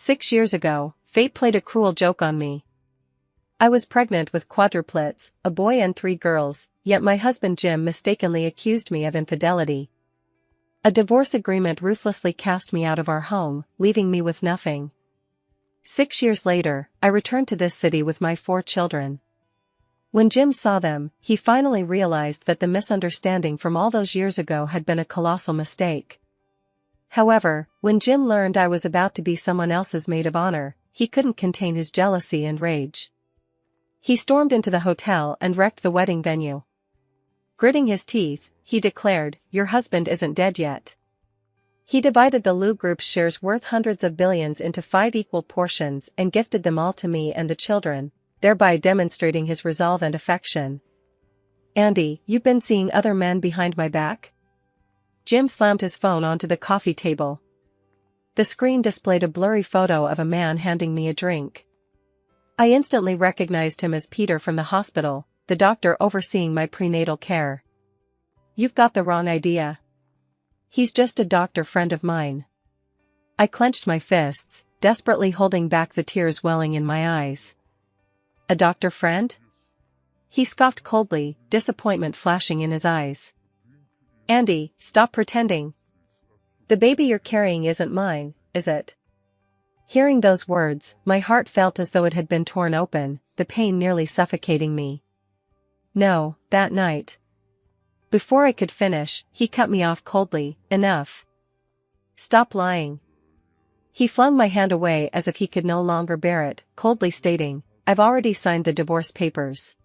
6 years ago, fate played a cruel joke on me. I was pregnant with quadruplets, a boy and 3 girls, yet my husband Jim mistakenly accused me of infidelity. A divorce agreement ruthlessly cast me out of our home, leaving me with nothing. 6 years later, I returned to this city with my 4 children. When Jim saw them, he finally realized that the misunderstanding from all those years ago had been a colossal mistake. However, when Jim learned I was about to be someone else's maid of honor, he couldn't contain his jealousy and rage. He stormed into the hotel and wrecked the wedding venue. Gritting his teeth, he declared, "Your husband isn't dead yet." He divided the Lou Group's shares worth hundreds of billions into 5 equal portions and gifted them all to me and the children, thereby demonstrating his resolve and affection. "Andy, you've been seeing other men behind my back?" Jim slammed his phone onto the coffee table. The screen displayed a blurry photo of a man handing me a drink. I instantly recognized him as Peter from the hospital, the doctor overseeing my prenatal care. "You've got the wrong idea. He's just a doctor friend of mine." I clenched my fists, desperately holding back the tears welling in my eyes. "A doctor friend?" He scoffed coldly, disappointment flashing in his eyes. "Andy, stop pretending. The baby you're carrying isn't mine, is it?" Hearing those words, my heart felt as though it had been torn open, the pain nearly suffocating me. "No, that night." Before I could finish, he cut me off coldly. "Enough. Stop lying." He flung my hand away as if he could no longer bear it, coldly stating, "I've already signed the divorce papers.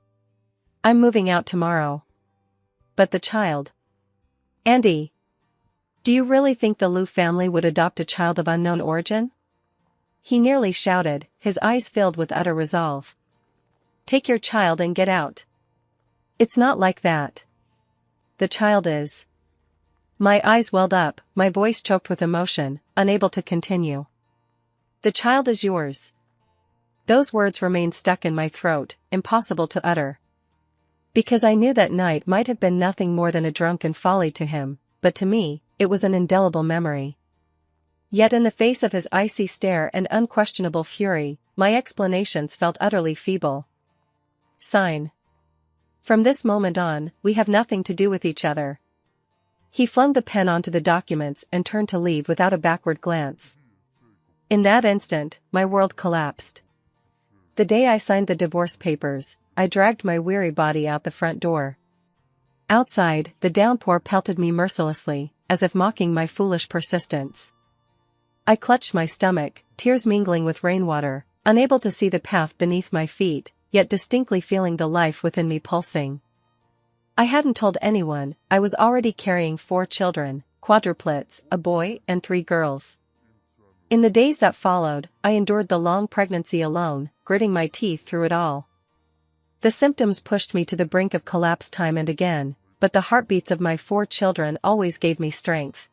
I'm moving out tomorrow." "But the child?" "Andy, do you really think the Lou family would adopt a child of unknown origin?" He nearly shouted, his eyes filled with utter resolve. "Take your child and get out." "It's not like that. The child is." My eyes welled up, my voice choked with emotion, unable to continue. "The child is yours." Those words remained stuck in my throat, impossible to utter. Because I knew that night might have been nothing more than a drunken folly to him, but to me, it was an indelible memory. Yet in the face of his icy stare and unquestionable fury, my explanations felt utterly feeble. "Sign. From this moment on, we have nothing to do with each other." He flung the pen onto the documents and turned to leave without a backward glance. In that instant, my world collapsed. The day I signed the divorce papers, I dragged my weary body out the front door. Outside, the downpour pelted me mercilessly, as if mocking my foolish persistence. I clutched my stomach, tears mingling with rainwater, unable to see the path beneath my feet, yet distinctly feeling the life within me pulsing. I hadn't told anyone, I was already carrying 4 children, quadruplets, a boy and 3 girls. In the days that followed, I endured the long pregnancy alone, gritting my teeth through it all. The symptoms pushed me to the brink of collapse time and again, but the heartbeats of my 4 children always gave me strength.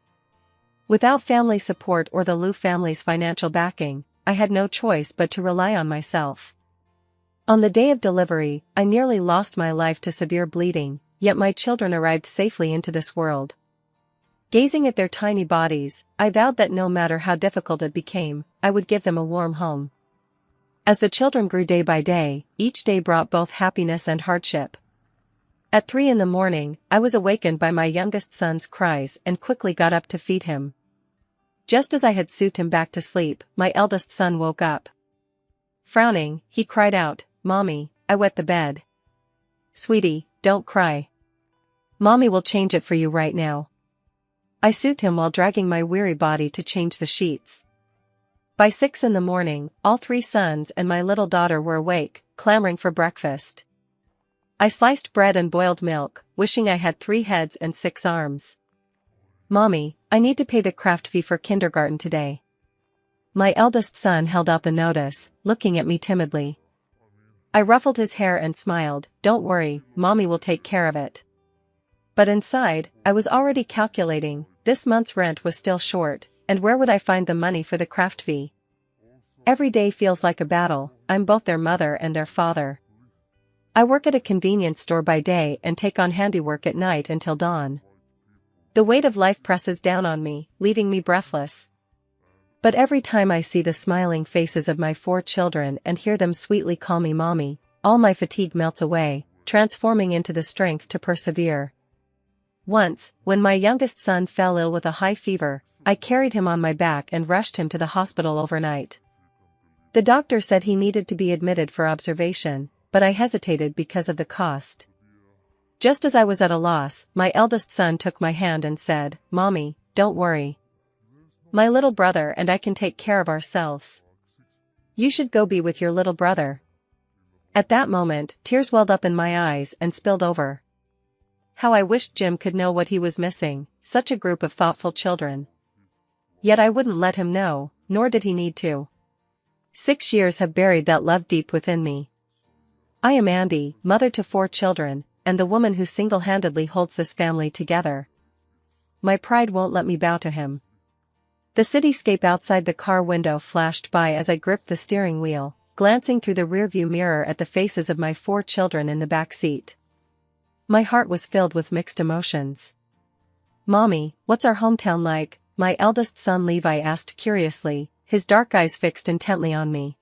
Without family support or the Lou family's financial backing, I had no choice but to rely on myself. On the day of delivery, I nearly lost my life to severe bleeding, yet my children arrived safely into this world. Gazing at their tiny bodies, I vowed that no matter how difficult it became, I would give them a warm home. As the children grew day by day, each day brought both happiness and hardship. At 3 in the morning, I was awakened by my youngest son's cries and quickly got up to feed him. Just as I had soothed him back to sleep, my eldest son woke up. Frowning, he cried out, "Mommy, I wet the bed." "Sweetie, don't cry. Mommy will change it for you right now." I soothed him while dragging my weary body to change the sheets. By 6 in the morning, all 3 sons and my little daughter were awake, clamoring for breakfast. I sliced bread and boiled milk, wishing I had 3 heads and 6 arms. "Mommy, I need to pay the craft fee for kindergarten today." My eldest son held out the notice, looking at me timidly. I ruffled his hair and smiled, "Don't worry, Mommy will take care of it." But inside, I was already calculating, this month's rent was still short, and where would I find the money for the craft fee? Every day feels like a battle, I'm both their mother and their father. I work at a convenience store by day and take on handiwork at night until dawn. The weight of life presses down on me, leaving me breathless. But every time I see the smiling faces of my 4 children and hear them sweetly call me mommy, all my fatigue melts away, transforming into the strength to persevere. Once, when my youngest son fell ill with a high fever, I carried him on my back and rushed him to the hospital overnight. The doctor said he needed to be admitted for observation, but I hesitated because of the cost. Just as I was at a loss, my eldest son took my hand and said, "Mommy, don't worry. My little brother and I can take care of ourselves. You should go be with your little brother." At that moment, tears welled up in my eyes and spilled over. How I wished Jim could know what he was missing, such a group of thoughtful children. Yet I wouldn't let him know, nor did he need to. 6 years have buried that love deep within me. I am Andy, mother to 4 children, and the woman who single-handedly holds this family together. My pride won't let me bow to him. The cityscape outside the car window flashed by as I gripped the steering wheel, glancing through the rearview mirror at the faces of my 4 children in the back seat. My heart was filled with mixed emotions. "Mommy, what's our hometown like?" my eldest son Levi asked curiously, his dark eyes fixed intently on me.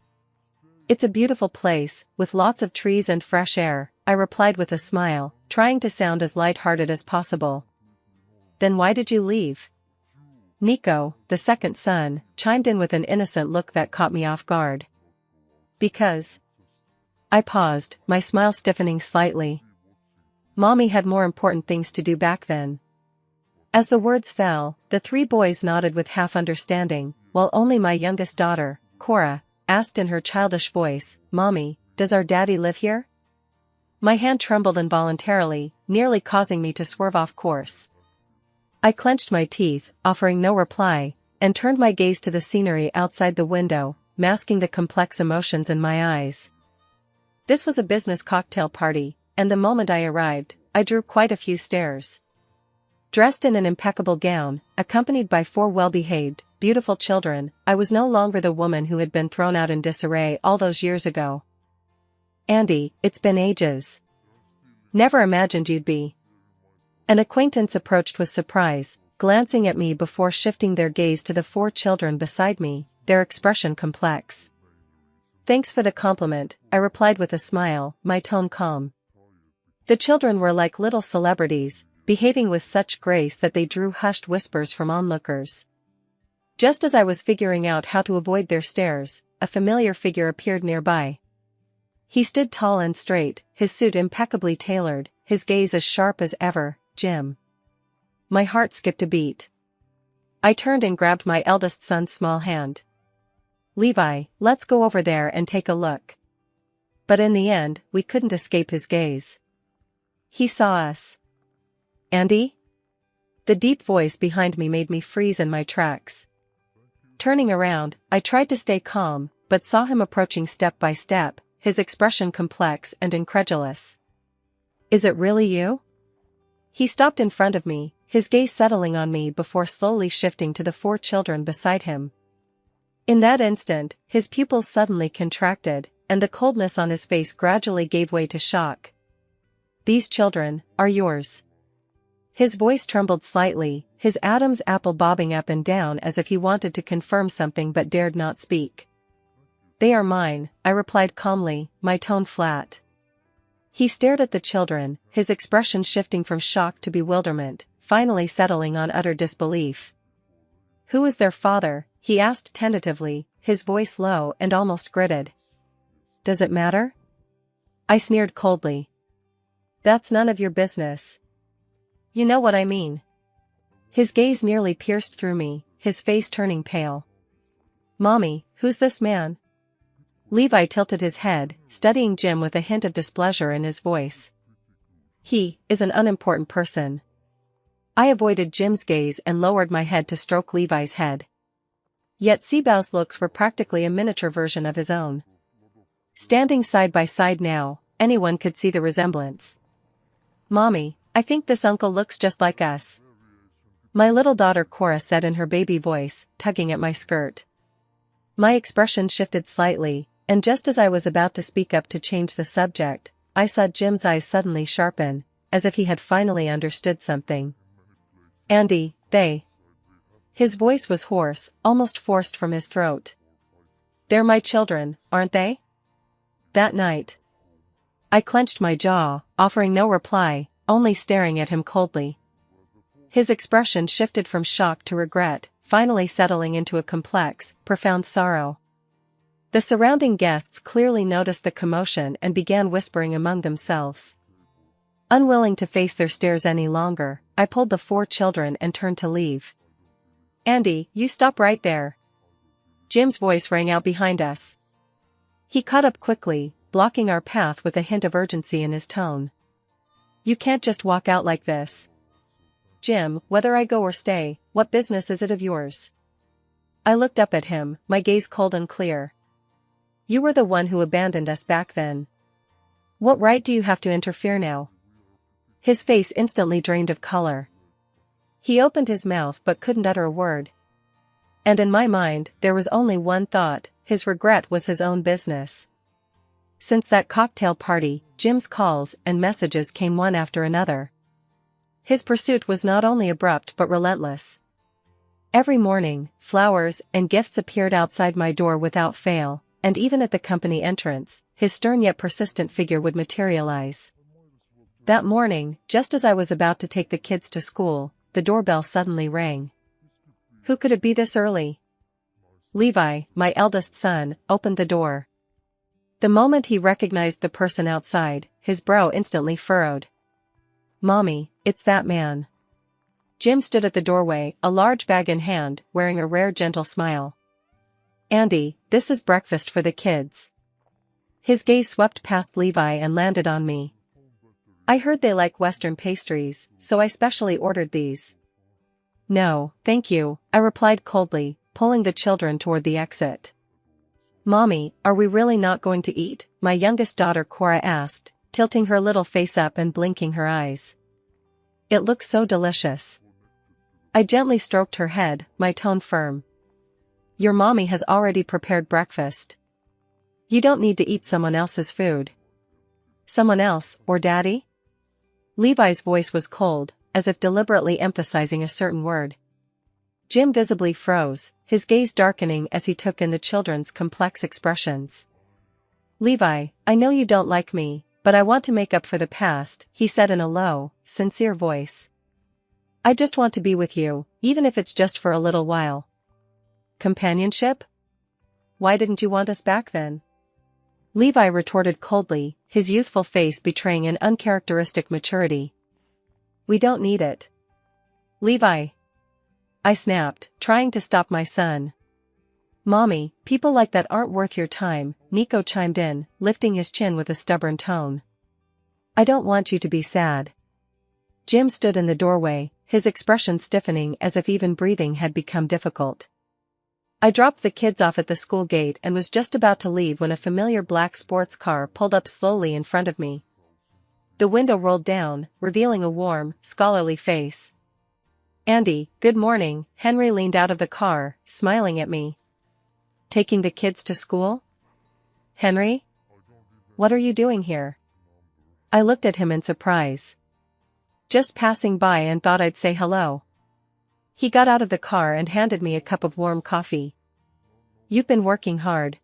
"It's a beautiful place, with lots of trees and fresh air," I replied with a smile, trying to sound as light-hearted as possible. "Then why did you leave?" Nico, the second son, chimed in with an innocent look that caught me off guard. "Because..." I paused, my smile stiffening slightly. Mommy had more important things to do back then. As the words fell, the 3 boys nodded with half understanding, while only my youngest daughter, Cora, asked in her childish voice, "Mommy, does our daddy live here?" My hand trembled involuntarily, nearly causing me to swerve off course. I clenched my teeth, offering no reply, and turned my gaze to the scenery outside the window, masking the complex emotions in my eyes. This was a business cocktail party, and the moment I arrived, I drew quite a few stares. Dressed in an impeccable gown, accompanied by 4 well-behaved, beautiful children, I was no longer the woman who had been thrown out in disarray all those years ago. "Andy, it's been ages. Never imagined you'd be." An acquaintance approached with surprise, glancing at me before shifting their gaze to the 4 children beside me, their expression complex. "Thanks for the compliment," I replied with a smile, my tone calm. The children were like little celebrities, behaving with such grace that they drew hushed whispers from onlookers. Just as I was figuring out how to avoid their stares, a familiar figure appeared nearby. He stood tall and straight, his suit impeccably tailored, his gaze as sharp as ever. "Jim." My heart skipped a beat. I turned and grabbed my eldest son's small hand. "Levi, let's go over there and take a look." But in the end, we couldn't escape his gaze. He saw us. "Andy?" The deep voice behind me made me freeze in my tracks. Turning around, I tried to stay calm, but saw him approaching step by step, his expression complex and incredulous. "Is it really you?" He stopped in front of me, his gaze settling on me before slowly shifting to the 4 children beside him. In that instant, his pupils suddenly contracted, and the coldness on his face gradually gave way to shock. "These children are yours." His voice trembled slightly, his Adam's apple bobbing up and down as if he wanted to confirm something but dared not speak. "They are mine," I replied calmly, my tone flat. He stared at the children, his expression shifting from shock to bewilderment, finally settling on utter disbelief. "Who is their father?" he asked tentatively, his voice low and almost gritted. "Does it matter?" I sneered coldly. "That's none of your business. You know what I mean." His gaze nearly pierced through me, his face turning pale. "Mommy, who's this man?" Levi tilted his head, studying Jim with a hint of displeasure in his voice. "He is an unimportant person." I avoided Jim's gaze and lowered my head to stroke Levi's head. Yet Seabow's looks were practically a miniature version of his own. Standing side by side now, anyone could see the resemblance. "Mommy, I think this uncle looks just like us," my little daughter Cora said in her baby voice, tugging at my skirt. My expression shifted slightly, and just as I was about to speak up to change the subject, I saw Jim's eyes suddenly sharpen, as if he had finally understood something. "Andy, they..." His voice was hoarse, almost forced from his throat. "They're my children, aren't they?" That night. I clenched my jaw, offering no reply, only staring at him coldly. His expression shifted from shock to regret, finally settling into a complex, profound sorrow. The surrounding guests clearly noticed the commotion and began whispering among themselves. Unwilling to face their stares any longer, I pulled the 4 children and turned to leave. "Andy, you stop right there." Jim's voice rang out behind us. He caught up quickly, blocking our path with a hint of urgency in his tone. "You can't just walk out like this. Jim, whether I go or stay, what business is it of yours?" I looked up at him, my gaze cold and clear. "You were the one who abandoned us back then. What right do you have to interfere now?" His face instantly drained of color. He opened his mouth but couldn't utter a word. And in my mind, there was only one thought: his regret was his own business. Since that cocktail party, Jim's calls and messages came one after another. His pursuit was not only abrupt but relentless. Every morning, flowers and gifts appeared outside my door without fail, and even at the company entrance, his stern yet persistent figure would materialize. That morning, just as I was about to take the kids to school, the doorbell suddenly rang. Who could it be this early? Levi, my eldest son, opened the door. The moment he recognized the person outside, his brow instantly furrowed. "Mommy, it's that man." Jim stood at the doorway, a large bag in hand, wearing a rare gentle smile. "Andy, this is breakfast for the kids." His gaze swept past Levi and landed on me. "I heard they like Western pastries, so I specially ordered these." "No, thank you," I replied coldly, pulling the children toward the exit. "Mommy, are we really not going to eat?" my youngest daughter Cora asked, tilting her little face up and blinking her eyes. "It looks so delicious." I gently stroked her head, my tone firm. "Your mommy has already prepared breakfast. You don't need to eat someone else's food." "Someone else, or Daddy?" Levi's voice was cold, as if deliberately emphasizing a certain word. Jim visibly froze, his gaze darkening as he took in the children's complex expressions. "Levi, I know you don't like me, but I want to make up for the past," he said in a low, sincere voice. "I just want to be with you, even if it's just for a little while." "Companionship? Why didn't you want us back then?" Levi retorted coldly, his youthful face betraying an uncharacteristic maturity. "We don't need it." "Levi!" I snapped, trying to stop my son. "Mommy, people like that aren't worth your time," Nico chimed in, lifting his chin with a stubborn tone. "I don't want you to be sad." Jim stood in the doorway, his expression stiffening as if even breathing had become difficult. I dropped the kids off at the school gate and was just about to leave when a familiar black sports car pulled up slowly in front of me. The window rolled down, revealing a warm, scholarly face. "Andy, good morning," Henry leaned out of the car, smiling at me. "Taking the kids to school?" "Henry? What are you doing here?" I looked at him in surprise. "Just passing by and thought I'd say hello." He got out of the car and handed me a cup of warm coffee. "You've been working hard.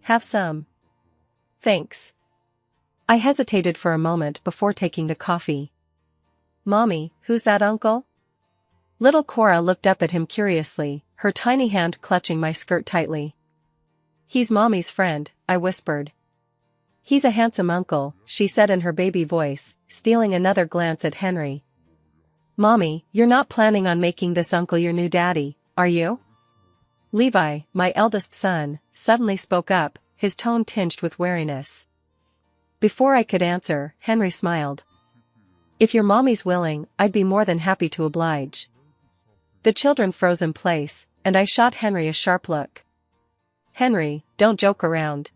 Have some." "Thanks." I hesitated for a moment before taking the coffee. "Mommy, who's that uncle?" Little Cora looked up at him curiously, her tiny hand clutching my skirt tightly. "He's Mommy's friend," I whispered. "He's a handsome uncle," she said in her baby voice, stealing another glance at Henry. "Mommy, you're not planning on making this uncle your new daddy, are you?" Levi, my eldest son, suddenly spoke up, his tone tinged with wariness. Before I could answer, Henry smiled. "If your mommy's willing, I'd be more than happy to oblige." The children froze in place, and I shot Henry a sharp look. "Henry, don't joke around."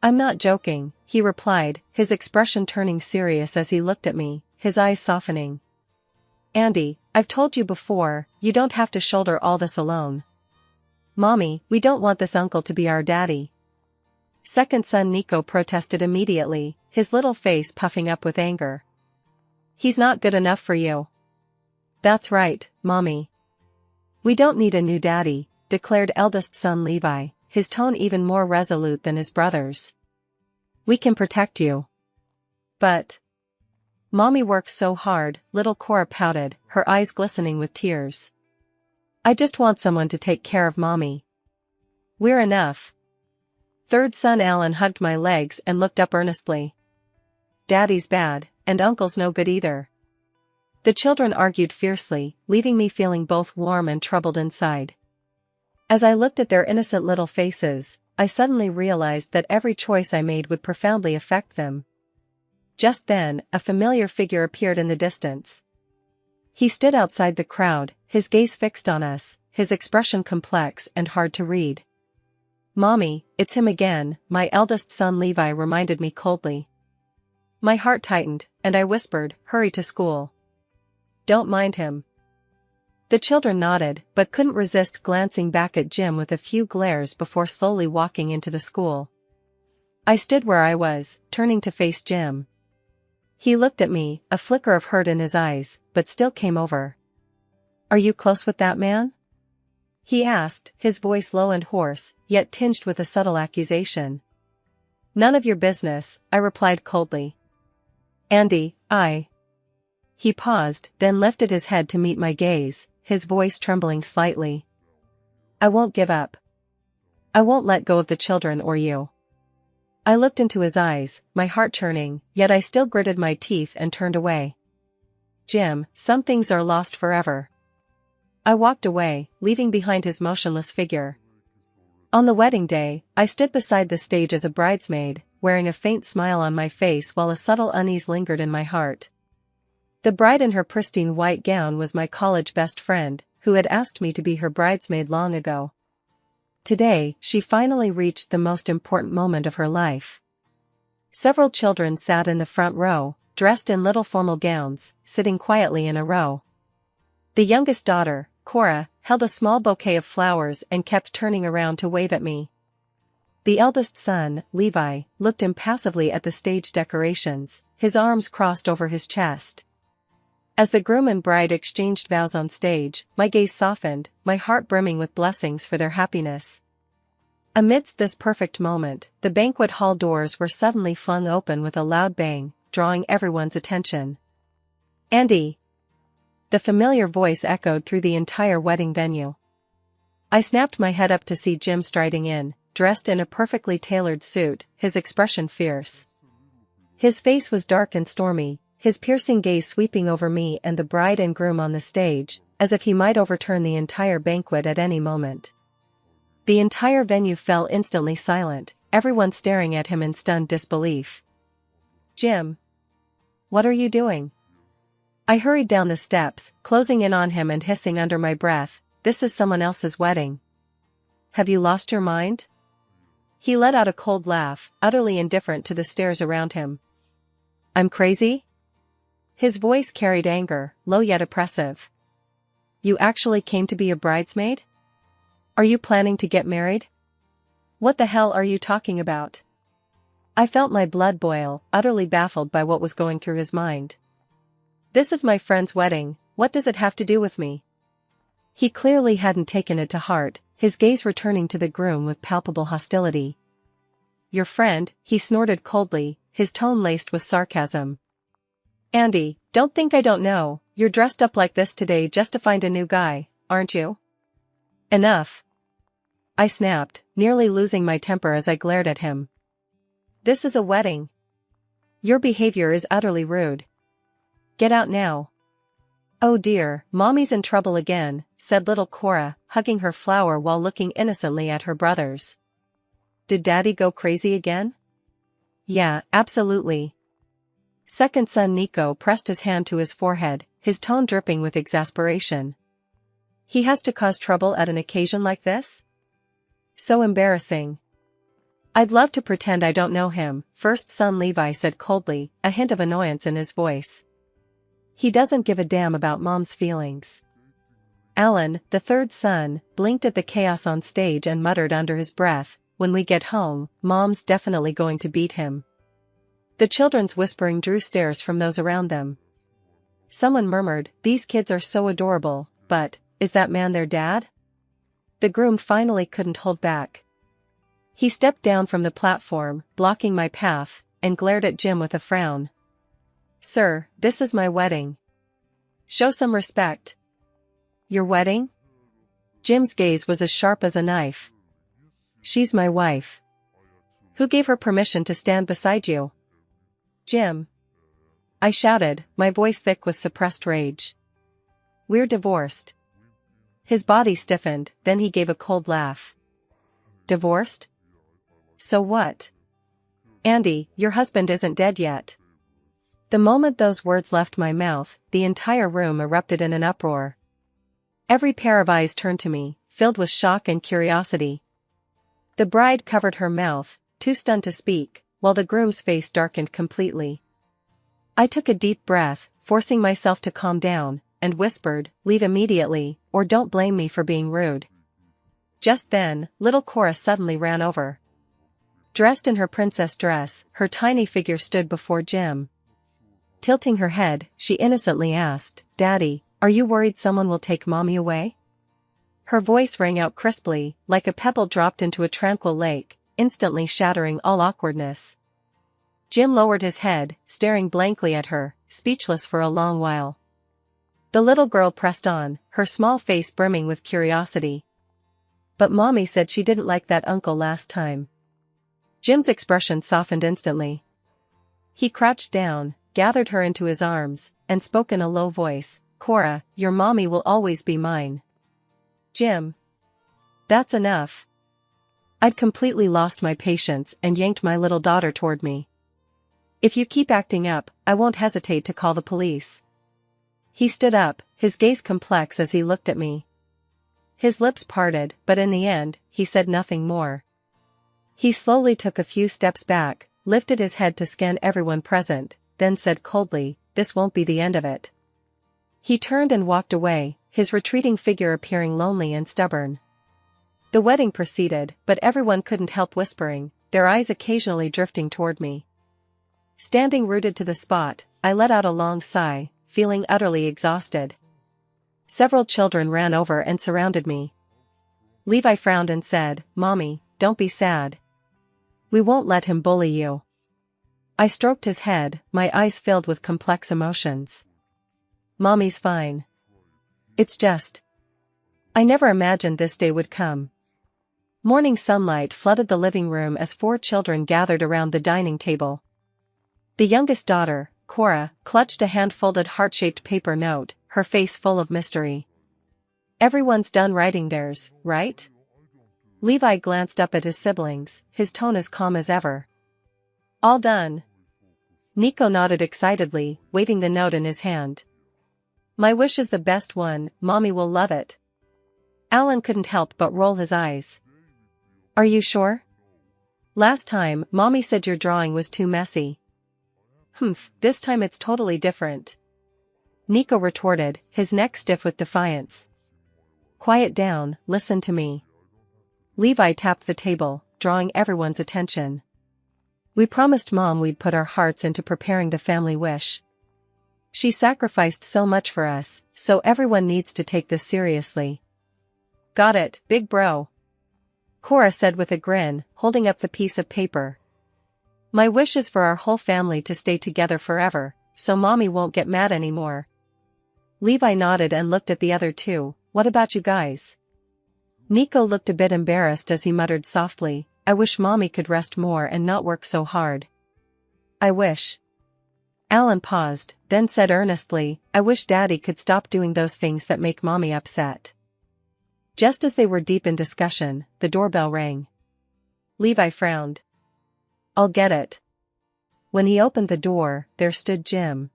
"I'm not joking," he replied, his expression turning serious as he looked at me, his eyes softening. "Andy, I've told you before, you don't have to shoulder all this alone. Mommy, we don't want this uncle to be our daddy." Second son Nico protested immediately, his little face puffing up with anger. "He's not good enough for you." "That's right, Mommy." "We don't need a new daddy," declared eldest son Levi, his tone even more resolute than his brother's. "We can protect you." "But Mommy works so hard," little Cora pouted, her eyes glistening with tears. "I just want someone to take care of Mommy. We're enough." Third son Alan hugged my legs and looked up earnestly. "Daddy's bad, and Uncle's no good either." The children argued fiercely, leaving me feeling both warm and troubled inside. As I looked at their innocent little faces, I suddenly realized that every choice I made would profoundly affect them. Just then, a familiar figure appeared in the distance. He stood outside the crowd, his gaze fixed on us, his expression complex and hard to read. "Mommy, it's him again," my eldest son Levi reminded me coldly. My heart tightened, and I whispered, "Hurry to school. Don't mind him." The children nodded, but couldn't resist glancing back at Jim with a few glares before slowly walking into the school. I stood where I was, turning to face Jim. He looked at me, a flicker of hurt in his eyes, but still came over. "Are you close with that man?" he asked, his voice low and hoarse, yet tinged with a subtle accusation. "None of your business," I replied coldly. "Andy, He paused, then lifted his head to meet my gaze, his voice trembling slightly. "I won't give up. I won't let go of the children or you." I looked into his eyes, my heart churning, yet I still gritted my teeth and turned away. "Jim, some things are lost forever." I walked away, leaving behind his motionless figure. On the wedding day, I stood beside the stage as a bridesmaid, wearing a faint smile on my face while a subtle unease lingered in my heart. The bride in her pristine white gown was my college best friend, who had asked me to be her bridesmaid long ago. Today, she finally reached the most important moment of her life. Several children sat in the front row, dressed in little formal gowns, sitting quietly in a row. The youngest daughter, Cora, held a small bouquet of flowers and kept turning around to wave at me. The eldest son, Levi, looked impassively at the stage decorations, his arms crossed over his chest. As the groom and bride exchanged vows on stage, my gaze softened, my heart brimming with blessings for their happiness. Amidst this perfect moment, the banquet hall doors were suddenly flung open with a loud bang, drawing everyone's attention. "Andy!" The familiar voice echoed through the entire wedding venue. I snapped my head up to see Jim striding in, dressed in a perfectly tailored suit, his expression fierce. His face was dark and stormy, his piercing gaze sweeping over me and the bride and groom on the stage, as if he might overturn the entire banquet at any moment. The entire venue fell instantly silent, everyone staring at him in stunned disbelief. "Jim! What are you doing?" I hurried down the steps, closing in on him and hissing under my breath, "This is someone else's wedding. Have you lost your mind?" He let out a cold laugh, utterly indifferent to the stares around him. "I'm crazy?" His voice carried anger, low yet oppressive. "You actually came to be a bridesmaid? Are you planning to get married? What the hell are you talking about?" I felt my blood boil, utterly baffled by what was going through his mind. "This is my friend's wedding, what does it have to do with me?" He clearly hadn't taken it to heart, his gaze returning to the groom with palpable hostility. "Your friend," he snorted coldly, his tone laced with sarcasm. "Andy, don't think I don't know, you're dressed up like this today just to find a new guy, aren't you?" "Enough!" I snapped, nearly losing my temper as I glared at him. "This is a wedding. Your behavior is utterly rude. Get out now." "Oh dear, Mommy's in trouble again," said little Cora, hugging her flower while looking innocently at her brothers. "Did Daddy go crazy again?" "Yeah, absolutely." Second son Nico pressed his hand to his forehead, his tone dripping with exasperation. "He has to cause trouble at an occasion like this? So embarrassing." "I'd love to pretend I don't know him," first son Levi said coldly, a hint of annoyance in his voice. "He doesn't give a damn about Mom's feelings." Alan, the third son, blinked at the chaos on stage and muttered under his breath, "When we get home, Mom's definitely going to beat him." The children's whispering drew stares from those around them. Someone murmured, "These kids are so adorable, but is that man their dad? The groom finally couldn't hold back. He stepped down from the platform, blocking my path, and glared at Jim with a frown. Sir, this is my wedding. Show some respect. Your wedding? Jim's gaze was as sharp as a knife. She's my wife. Who gave her permission to stand beside you? Jim. I shouted, my voice thick with suppressed rage. We're divorced. His body stiffened, then he gave a cold laugh. Divorced? So what? Andy, your husband isn't dead yet. The moment those words left my mouth, the entire room erupted in an uproar. Every pair of eyes turned to me, filled with shock and curiosity. The bride covered her mouth, too stunned to speak, while the groom's face darkened completely. I took a deep breath, forcing myself to calm down, and whispered, leave immediately, or don't blame me for being rude. Just then, little Cora suddenly ran over. Dressed in her princess dress, her tiny figure stood before Jim. Tilting her head, she innocently asked, Daddy, are you worried someone will take Mommy away? Her voice rang out crisply, like a pebble dropped into a tranquil lake, instantly shattering all awkwardness. Jim lowered his head, staring blankly at her, speechless for a long while. The little girl pressed on, her small face brimming with curiosity. But Mommy said she didn't like that uncle last time. Jim's expression softened instantly. He crouched down, gathered her into his arms, and spoke in a low voice, Cora, your mommy will always be mine. Jim. That's enough. I'd completely lost my patience and yanked my little daughter toward me. If you keep acting up, I won't hesitate to call the police. He stood up, his gaze complex as he looked at me. His lips parted, but in the end, he said nothing more. He slowly took a few steps back, lifted his head to scan everyone present, then said coldly, this won't be the end of it. He turned and walked away, his retreating figure appearing lonely and stubborn. The wedding proceeded, but everyone couldn't help whispering, their eyes occasionally drifting toward me. Standing rooted to the spot, I let out a long sigh, feeling utterly exhausted. Several children ran over and surrounded me. Levi frowned and said, Mommy, don't be sad. We won't let him bully you. I stroked his head, my eyes filled with complex emotions. Mommy's fine. It's just. I never imagined this day would come. Morning sunlight flooded the living room as 4 children gathered around the dining table. The youngest daughter, Cora, clutched a hand-folded heart-shaped paper note, her face full of mystery. Everyone's done writing theirs, right? Levi glanced up at his siblings, his tone as calm as ever. All done. Nico nodded excitedly, waving the note in his hand. My wish is the best one, Mommy will love it. Alan couldn't help but roll his eyes. Are you sure? Last time, Mommy said your drawing was too messy. Humph, this time it's totally different. Nico retorted, his neck stiff with defiance. Quiet down, listen to me. Levi tapped the table, drawing everyone's attention. We promised Mom we'd put our hearts into preparing the family wish. She sacrificed so much for us, so everyone needs to take this seriously. Got it, big bro. Cora said with a grin, holding up the piece of paper. My wish is for our whole family to stay together forever, so Mommy won't get mad anymore. Levi nodded and looked at the other two, what about you guys? Nico looked a bit embarrassed as he muttered softly, I wish Mommy could rest more and not work so hard. I wish. Alan paused, then said earnestly, I wish Daddy could stop doing those things that make Mommy upset. Just as they were deep in discussion, the doorbell rang. Levi frowned. I'll get it. When he opened the door, there stood Jim.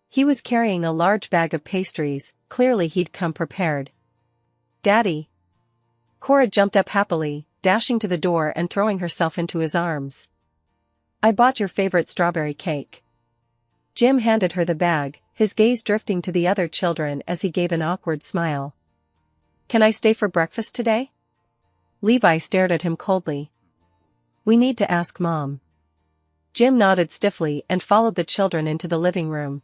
He was carrying a large bag of pastries, clearly he'd come prepared. Daddy. Cora jumped up happily, dashing to the door and throwing herself into his arms. I bought your favorite strawberry cake. Jim handed her the bag, his gaze drifting to the other children as he gave an awkward smile. Can I stay for breakfast today? Levi stared at him coldly. We need to ask Mom. Jim nodded stiffly and followed the children into the living room.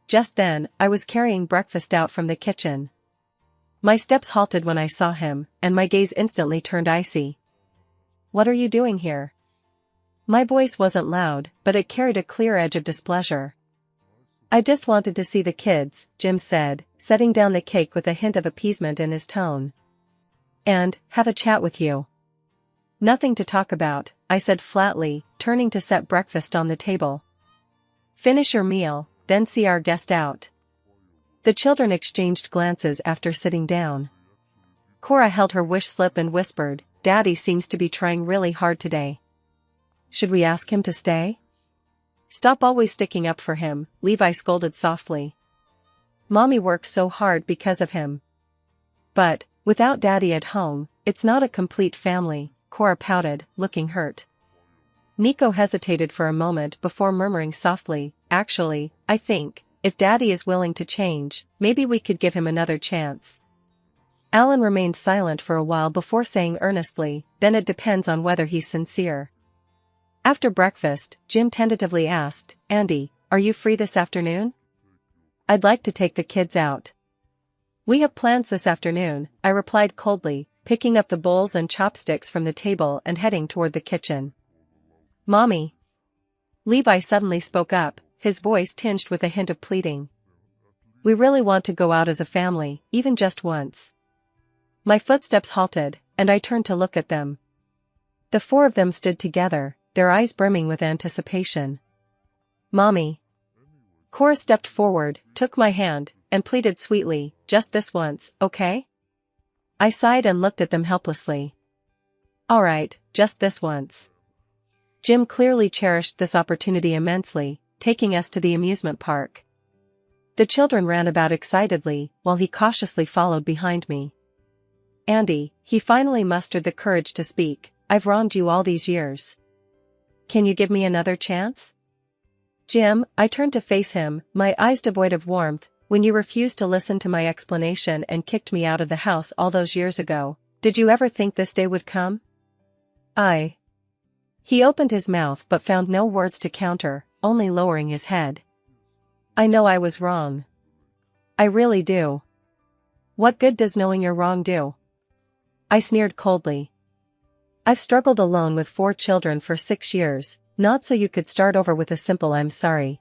Just then, I was carrying breakfast out from the kitchen. My steps halted when I saw him, and my gaze instantly turned icy. "What are you doing here?" My voice wasn't loud, but it carried a clear edge of displeasure. "I just wanted to see the kids," Jim said, setting down the cake with a hint of appeasement in his tone. "And have a chat with you." "Nothing to talk about," I said flatly, turning to set breakfast on the table. "Finish your meal, then see our guest out." The children exchanged glances after sitting down. Cora held her wish slip and whispered, "Daddy seems to be trying really hard today. Should we ask him to stay?" "Stop always sticking up for him," Levi scolded softly. "Mommy works so hard because of him." "But, without Daddy at home, it's not a complete family," Cora pouted, looking hurt. Nico hesitated for a moment before murmuring softly, "Actually, I think, if Daddy is willing to change, maybe we could give him another chance." Alan remained silent for a while before saying earnestly, "Then it depends on whether he's sincere." After breakfast, Jim tentatively asked, "Andy, are you free this afternoon?" "I'd like to take the kids out." "We have plans this afternoon," I replied coldly, picking up the bowls and chopsticks from the table and heading toward the kitchen. "Mommy." Levi suddenly spoke up, his voice tinged with a hint of pleading. "We really want to go out as a family, even just once." My footsteps halted, and I turned to look at them. The four of them stood together, their eyes brimming with anticipation. "Mommy." Cora stepped forward, took my hand, and pleaded sweetly, "Just this once, okay?" I sighed and looked at them helplessly. "All right, just this once." Jim clearly cherished this opportunity immensely, taking us to the amusement park. The children ran about excitedly, while he cautiously followed behind me. "Andy," he finally mustered the courage to speak, "I've wronged you all these years. Can you give me another chance?" "Jim," I turned to face him, my eyes devoid of warmth, "when you refused to listen to my explanation and kicked me out of the house all those years ago, did you ever think this day would come?" He opened his mouth but found no words to counter, only lowering his head. "I know I was wrong. I really do." "What good does knowing you're wrong do?" I sneered coldly. "I've struggled alone with 4 children for 6 years, not so you could start over with a simple 'I'm sorry.'"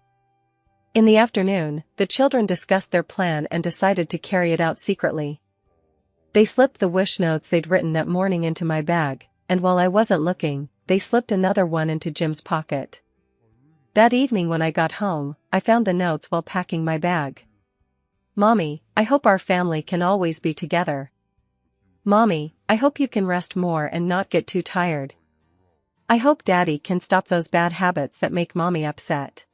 In the afternoon, the children discussed their plan and decided to carry it out secretly. They slipped the wish notes they'd written that morning into my bag, and while I wasn't looking, they slipped another one into Jim's pocket. That evening when I got home, I found the notes while packing my bag. "Mommy, I hope our family can always be together. Mommy, I hope you can rest more and not get too tired. I hope Daddy can stop those bad habits that make Mommy upset."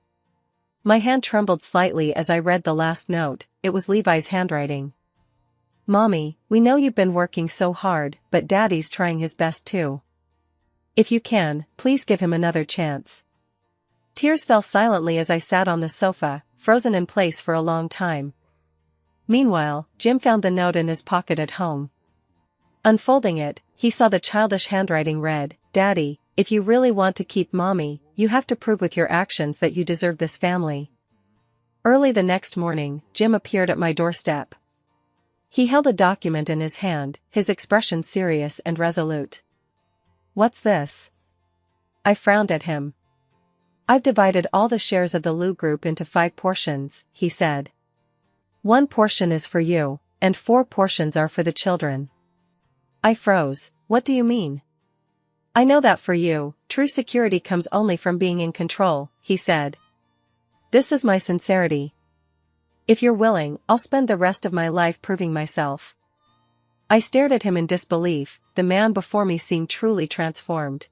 My hand trembled slightly as I read the last note. It was Levi's handwriting. "Mommy, we know you've been working so hard, but Daddy's trying his best too. If you can, please give him another chance." Tears fell silently as I sat on the sofa, frozen in place for a long time. Meanwhile, Jim found the note in his pocket at home. Unfolding it, he saw the childish handwriting read, "Daddy, if you really want to keep Mommy, you have to prove with your actions that you deserve this family." Early the next morning, Jim appeared at my doorstep. He held a document in his hand, his expression serious and resolute. "What's this?" I frowned at him. "I've divided all the shares of the Lou Group into 5 portions, he said. 1 portion is for you, and 4 portions are for the children." I froze. "What do you mean?" "I know that for you, true security comes only from being in control," he said. "This is my sincerity. If you're willing, I'll spend the rest of my life proving myself." I stared at him in disbelief. The man before me seemed truly transformed.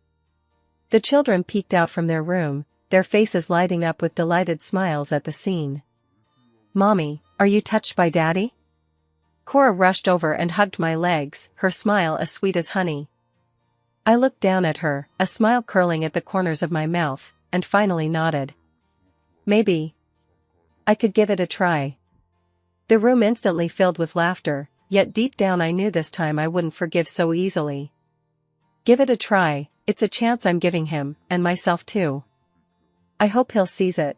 The children peeked out from their room, their faces lighting up with delighted smiles at the scene. "Mommy, are you touched by Daddy?" Cora rushed over and hugged my legs, her smile as sweet as honey. I looked down at her, a smile curling at the corners of my mouth, and finally nodded. "Maybe I could give it a try." The room instantly filled with laughter, yet deep down I knew this time I wouldn't forgive so easily. Give it a try, it's a chance I'm giving him, and myself too. I hope he'll seize it.